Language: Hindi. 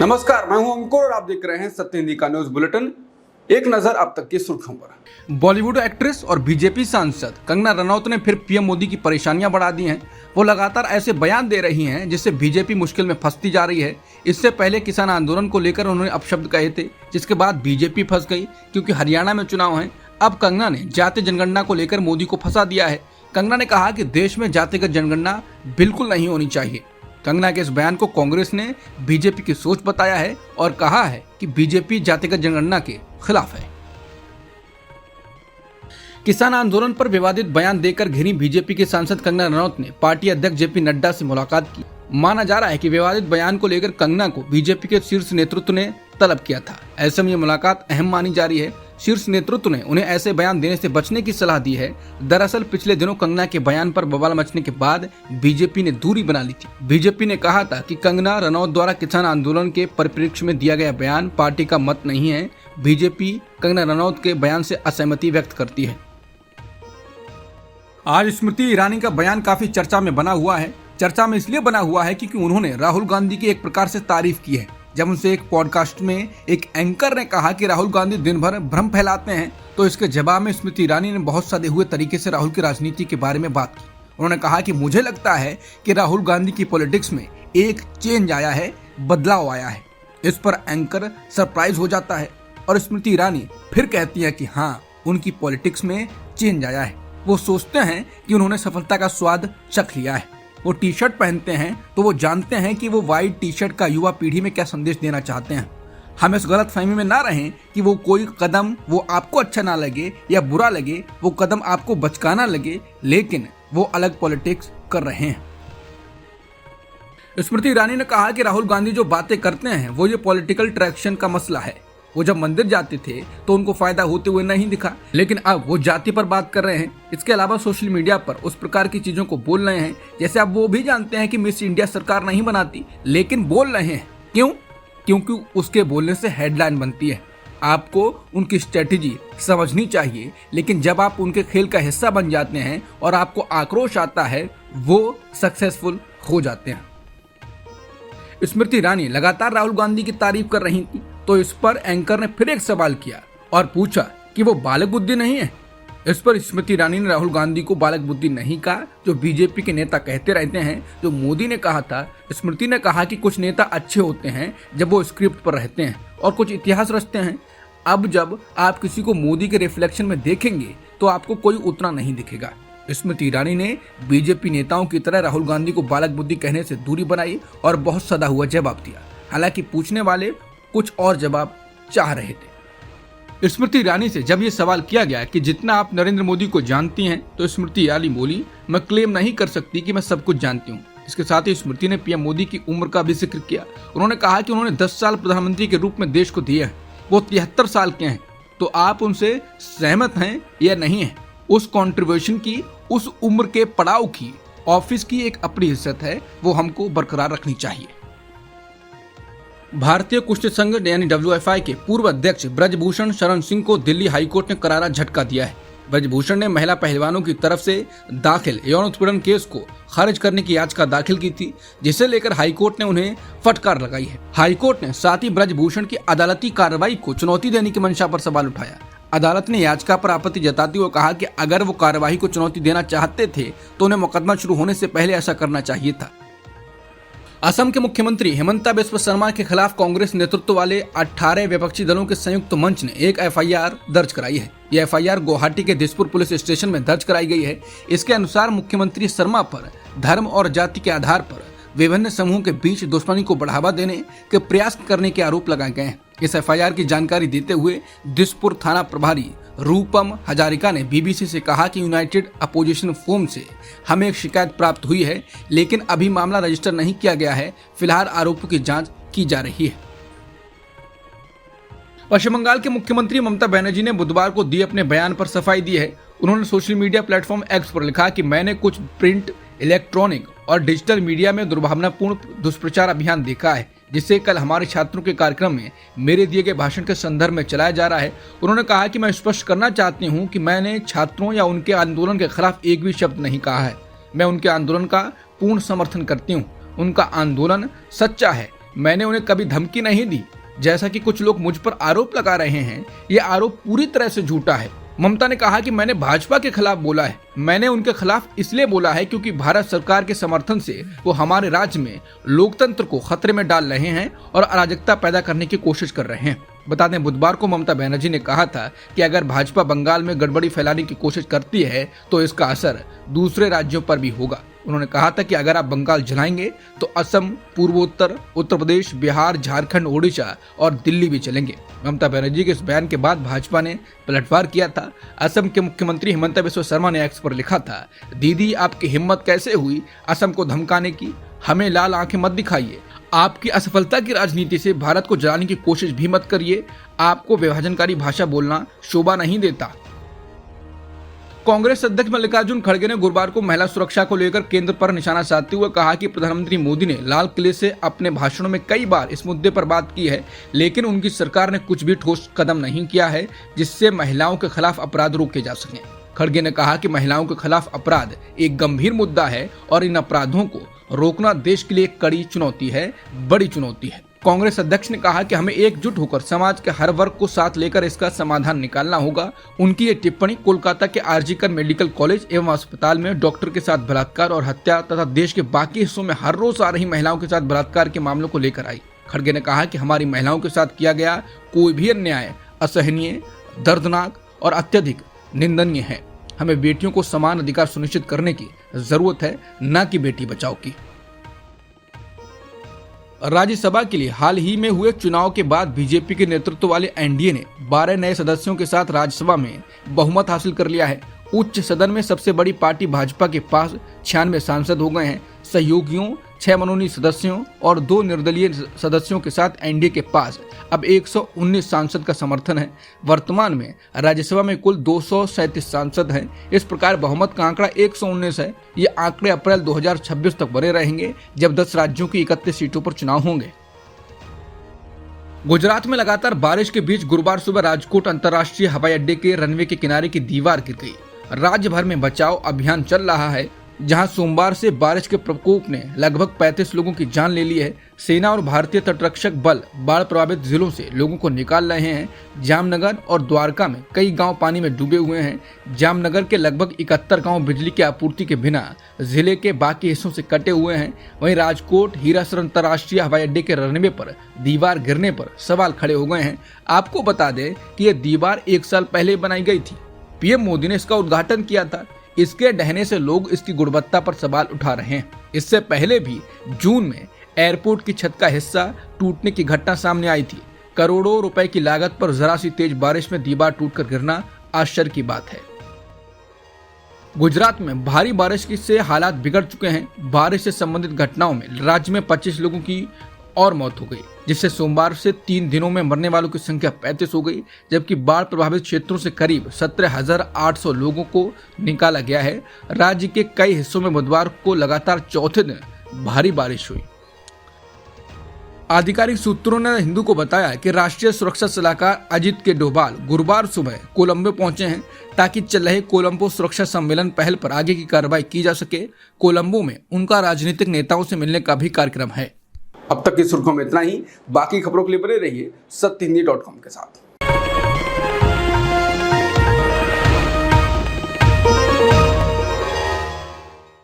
नमस्कार, मैं हूं अंकुर और आप देख रहे हैं सत्य हिंदी का न्यूज बुलेटिन। एक नजर अब तक की सुर्खियों पर। बॉलीवुड एक्ट्रेस और बीजेपी सांसद कंगना रनौत ने फिर पीएम मोदी की परेशानियां बढ़ा दी हैं। वो लगातार ऐसे बयान दे रही हैं जिससे बीजेपी मुश्किल में फंसती जा रही है। इससे पहले किसान आंदोलन को लेकर उन्होंने अपशब्द कहे थे, जिसके बाद बीजेपी फंस गई क्योंकि हरियाणा में चुनाव है। अब कंगना ने जातीय जनगणना को लेकर मोदी को फंसा दिया है। कंगना ने कहा कि देश में जातिगत जनगणना बिल्कुल नहीं होनी चाहिए। कंगना के इस बयान को कांग्रेस ने बीजेपी की सोच बताया है और कहा है कि बीजेपी जातिगत जनगणना के खिलाफ है। किसान आंदोलन पर विवादित बयान देकर घिरी बीजेपी के सांसद कंगना रनौत ने पार्टी अध्यक्ष जेपी नड्डा से मुलाकात की। माना जा रहा है कि विवादित बयान को लेकर कंगना को बीजेपी के शीर्ष नेतृत्व ने तलब किया था। ऐसे में ये मुलाकात अहम मानी जा रही है। शीर्ष नेतृत्व ने उन्हें ऐसे बयान देने से बचने की सलाह दी है। दरअसल पिछले दिनों कंगना के बयान पर बवाल मचने के बाद बीजेपी ने दूरी बना ली थी। बीजेपी ने कहा था कि कंगना रनौत द्वारा किसान आंदोलन के परिप्रेक्ष्य में दिया गया बयान पार्टी का मत नहीं है। बीजेपी कंगना रनौत के बयान से असहमति व्यक्त करती है। आज स्मृति ईरानी का बयान काफी चर्चा में बना हुआ है। चर्चा में इसलिए बना हुआ है क्योंकि उन्होंने राहुल गांधी की एक प्रकार से तारीफ की है। जब उनसे एक पॉडकास्ट में एक एंकर ने कहा कि राहुल गांधी दिन भर भ्रम फैलाते हैं, तो इसके जवाब में स्मृति ईरानी ने बहुत सधे हुए तरीके से राहुल की राजनीति के बारे में बात की। उन्होंने कहा कि मुझे लगता है कि राहुल गांधी की पॉलिटिक्स में एक चेंज आया है, बदलाव आया है। इस पर एंकर सरप्राइज हो जाता है और स्मृति ईरानी फिर कहती है कि हाँ, उनकी पॉलिटिक्स में चेंज आया है। वो सोचते हैं कि उन्होंने सफलता का स्वाद चख लिया है। वो टी शर्ट पहनते हैं तो वो जानते हैं कि वो व्हाइट टी शर्ट का युवा पीढ़ी में क्या संदेश देना चाहते हैं। हम इस गलत फहमी में ना रहें कि वो कोई कदम वो आपको अच्छा ना लगे या बुरा लगे, वो कदम आपको बचकाना लगे, लेकिन वो अलग पॉलिटिक्स कर रहे हैं। स्मृति ईरानी ने कहा कि राहुल गांधी जो बातें करते हैं वो ये पॉलिटिकल ट्रैक्शन का मसला है। वो जब मंदिर जाते थे तो उनको फायदा होते हुए नहीं दिखा, लेकिन अब वो जाति पर बात कर रहे हैं। इसके अलावा सोशल मीडिया पर उस प्रकार की चीजों को बोल रहे हैं जैसे अब वो भी जानते हैं कि मिस इंडिया सरकार नहीं बनाती, लेकिन बोल रहे हैं। क्यों? क्योंकि उसके बोलने से हेडलाइन बनती है। आपको उनकी स्ट्रेटेजी समझनी चाहिए, लेकिन जब आप उनके खेल का हिस्सा बन जाते हैं और आपको आक्रोश आता है, वो सक्सेसफुल हो जाते हैं। स्मृति ईरानी लगातार राहुल गांधी की तारीफ कर रही थी, तो इस पर एंकर ने फिर एक सवाल किया और पूछा कि वो बालक बुद्धि नहीं है। इस पर स्मृति ईरानी ने राहुल गांधी को बालक बुद्धि नहीं कहा, जो बीजेपी के नेता कहते रहते हैं, जो मोदी ने कहा था। स्मृति ने कहा कि कुछ नेता अच्छे होते हैं जब वो स्क्रिप्ट पर रहते हैं और कुछ इतिहास रचते हैं। अब जब आप किसी को मोदी के रिफ्लेक्शन में देखेंगे तो आपको कोई उतना नहीं दिखेगा। स्मृति ईरानी ने बीजेपी नेताओं की तरह राहुल गांधी को बालक बुद्धि कहने से दूरी बनाई और बहुत सदा हुआ जवाब दिया। हालांकि पूछने वाले कुछ और जवाब चाह रहे थे। स्मृति ईरानी से जब ये सवाल किया गया कि जितना आप नरेंद्र मोदी को जानती हैं, तो स्मृति ईरानी बोली, मैं क्लेम नहीं कर सकती कि मैं सब कुछ जानती हूँ। इसके साथ ही स्मृति ने पीएम मोदी की उम्र का भी जिक्र किया। उन्होंने कहा कि उन्होंने 10 साल प्रधानमंत्री के रूप में देश को दिए हैं। वो 73 साल के हैं, तो आप उनसे सहमत हैं या नहीं है? उस कॉन्ट्रीब्यूशन की, उस उम्र के पड़ाव की, ऑफिस की एक अपनी इज्जत है, वो हमको बरकरार रखनी चाहिए। भारतीय कुश्ती संघ यानी WFI के पूर्व अध्यक्ष ब्रजभूषण शरण सिंह को दिल्ली हाईकोर्ट ने करारा झटका दिया है। ब्रजभूषण ने महिला पहलवानों की तरफ से दाखिल यौन उत्पीड़न केस को खारिज करने की याचिका दाखिल की थी, जिसे लेकर हाईकोर्ट ने उन्हें फटकार लगाई है। हाईकोर्ट ने साथ ही ब्रजभूषण की अदालती कार्रवाई को चुनौती देने की मंशा पर सवाल उठाया। अदालत ने याचिका पर आपत्ति जताते हुए कहा कि अगर वो कार्यवाही को चुनौती देना चाहते थे तो उन्हें मुकदमा शुरू होने से पहले ऐसा करना चाहिए था। असम के मुख्यमंत्री हिमंता बिस्वा शर्मा के खिलाफ कांग्रेस नेतृत्व वाले 18 विपक्षी दलों के संयुक्त मंच ने एक FIR दर्ज कराई है। यह FIR गुवाहाटी के दिसपुर पुलिस स्टेशन में दर्ज कराई गई है। इसके अनुसार मुख्यमंत्री शर्मा पर धर्म और जाति के आधार पर विभिन्न समूहों के बीच दुश्मनी को बढ़ावा देने के प्रयास करने के आरोप लगाए गए हैं। इस FIR की जानकारी देते हुए दिसपुर थाना प्रभारी रूपम हजारिका ने BBC से कहा कि यूनाइटेड अपोजिशन फोरम से हमें एक शिकायत प्राप्त हुई है, लेकिन अभी मामला रजिस्टर नहीं किया गया है। फिलहाल आरोपों की जांच की जा रही है। पश्चिम बंगाल के मुख्यमंत्री ममता बनर्जी ने बुधवार को दिए अपने बयान पर सफाई दी है। उन्होंने सोशल मीडिया प्लेटफॉर्म X पर लिखा कि मैंने कुछ प्रिंट, इलेक्ट्रॉनिक और डिजिटल मीडिया में दुर्भावनापूर्ण दुष्प्रचार अभियान देखा है, जिसे कल हमारे छात्रों के कार्यक्रम में मेरे दिए गए भाषण के संदर्भ में चलाया जा रहा है। उन्होंने कहा कि मैं स्पष्ट करना चाहती हूं कि मैंने छात्रों या उनके आंदोलन के खिलाफ एक भी शब्द नहीं कहा है। मैं उनके आंदोलन का पूर्ण समर्थन करती हूं। उनका आंदोलन सच्चा है। मैंने उन्हें कभी धमकी नहीं दी, जैसा कि कुछ लोग मुझ पर आरोप लगा रहे हैं। ये आरोप पूरी तरह से झूठा है। ममता ने कहा कि मैंने भाजपा के खिलाफ बोला है। मैंने उनके खिलाफ इसलिए बोला है क्योंकि भारत सरकार के समर्थन से वो हमारे राज्य में लोकतंत्र को खतरे में डाल रहे हैं और अराजकता पैदा करने की कोशिश कर रहे हैं। बता दें, बुधवार को ममता बनर्जी ने कहा था कि अगर भाजपा बंगाल में गड़बड़ी फैलाने की कोशिश करती है तो इसका असर दूसरे राज्यों पर भी होगा। उन्होंने कहा था कि अगर आप बंगाल जलाएंगे तो असम, पूर्वोत्तर, उत्तर प्रदेश, बिहार, झारखंड, ओडिशा और दिल्ली भी चलेंगे। ममता बनर्जी के इस बयान के बाद भाजपा ने पलटवार किया था। असम के मुख्यमंत्री हिमंता बिस्वा शर्मा ने एक्स पर लिखा था, दीदी आपकी हिम्मत कैसे हुई असम को धमकाने की, हमें लाल आंखें मत दिखाइए। आपकी असफलता की राजनीति से भारत को जलाने की कोशिश भी मत करिए। आपको विभाजनकारी भाषा बोलना शोभा नहीं देता। कांग्रेस अध्यक्ष मल्लिकार्जुन खड़गे ने गुरुवार को महिला सुरक्षा को लेकर केंद्र पर निशाना साधते हुए कहा कि प्रधानमंत्री मोदी ने लाल किले से अपने भाषणों में कई बार इस मुद्दे पर बात की है, लेकिन उनकी सरकार ने कुछ भी ठोस कदम नहीं किया है जिससे महिलाओं के खिलाफ अपराध रोके जा सकें। खड़गे ने कहा कि महिलाओं के खिलाफ अपराध एक गंभीर मुद्दा है और इन अपराधों को रोकना देश के लिए एक कड़ी चुनौती है, बड़ी चुनौती है। कांग्रेस अध्यक्ष ने कहा कि हमें एकजुट होकर समाज के हर वर्ग को साथ लेकर इसका समाधान निकालना होगा। उनकी ये टिप्पणी कोलकाता के आरजीकर मेडिकल कॉलेज एवं अस्पताल में डॉक्टर के साथ बलात्कार और हत्या तथा देश के बाकी हिस्सों में हर रोज आ रही महिलाओं के साथ बलात्कार के मामलों को लेकर आई। खड़गे ने कहा कि हमारी महिलाओं के साथ किया गया कोई भी अन्याय असहनीय, दर्दनाक और अत्यधिक निंदनीय है। हमें बेटियों को समान अधिकार सुनिश्चित करने की जरूरत है, न कि बेटी बचाओ की। राज्यसभा के लिए हाल ही में हुए चुनाव के बाद बीजेपी के नेतृत्व वाले एनडीए ने 12 नए सदस्यों के साथ राज्यसभा में बहुमत हासिल कर लिया है। उच्च सदन में सबसे बड़ी पार्टी भाजपा के पास 96 सांसद हो गए हैं। सहयोगियों, 6 मनोनीत सदस्यों और 2 निर्दलीय सदस्यों के साथ एनडीए के पास अब 119 सांसद का समर्थन है। वर्तमान में राज्यसभा में कुल 237 सांसद हैं। इस प्रकार बहुमत का आंकड़ा 119 है। ये आंकड़े अप्रैल 2026 तक बने रहेंगे जब 10 राज्यों की 31 सीटों पर चुनाव होंगे। गुजरात में लगातार बारिश के बीच गुरुवार सुबह राजकोट अंतर्राष्ट्रीय हवाई अड्डे के रनवे के किनारे की दीवार गिर गई। राज्य भर में बचाव अभियान चल रहा है, जहां सोमवार से बारिश के प्रकोप ने लगभग 35 लोगों की जान ले ली है। सेना और भारतीय तटरक्षक बल बाढ़ प्रभावित जिलों से लोगों को निकाल रहे हैं। जामनगर और द्वारका में कई गांव पानी में डूबे हुए हैं। जामनगर के लगभग 71 गांव बिजली की आपूर्ति के बिना जिले के बाकी हिस्सों से कटे हुए हैं। वहीं राजकोट हीरासर अंतर्राष्ट्रीय हवाई अड्डे के रनवे पर दीवार गिरने पर सवाल खड़े हो गए हैं। आपको बता दें कि यह दीवार 1 साल पहले बनाई गई थी। पीएम मोदी ने इसका उद्घाटन किया था। इसके ढहने से लोग इसकी गुणवत्ता पर सवाल उठा रहे हैं। इससे पहले भी जून में एयरपोर्ट की छत का हिस्सा टूटने की घटना सामने आई थी। करोड़ों रुपए की लागत पर जरा सी तेज बारिश में दीवार टूटकर गिरना आश्चर्य की बात है। गुजरात में भारी बारिश से हालात बिगड़ चुके हैं। बारिश से संबंधित घटनाओं में राज्य में 25 लोगों की और मौत हो गई, जिससे सोमवार से 3 दिनों में मरने वालों की संख्या 35 हो गई, जबकि बाढ़ प्रभावित क्षेत्रों से करीब 17,800 लोगों को निकाला गया है। राज्य के कई हिस्सों में बुधवार को लगातार चौथे दिन भारी बारिश हुई। आधिकारिक सूत्रों ने हिंदू को बताया कि राष्ट्रीय सुरक्षा सलाहकार अजित के डोभाल गुरुवार सुबह कोलंबो पहुंचे हैं ताकि चल रहे कोलंबो सुरक्षा सम्मेलन पहल पर आगे की कार्रवाई की जा सके। कोलंबो में उनका राजनीतिक नेताओं से मिलने का भी कार्यक्रम है। अब तक की सुर्खियों में इतना ही। बाकी खबरों के लिए बने रहिए सत्यहिंदी.com के साथ।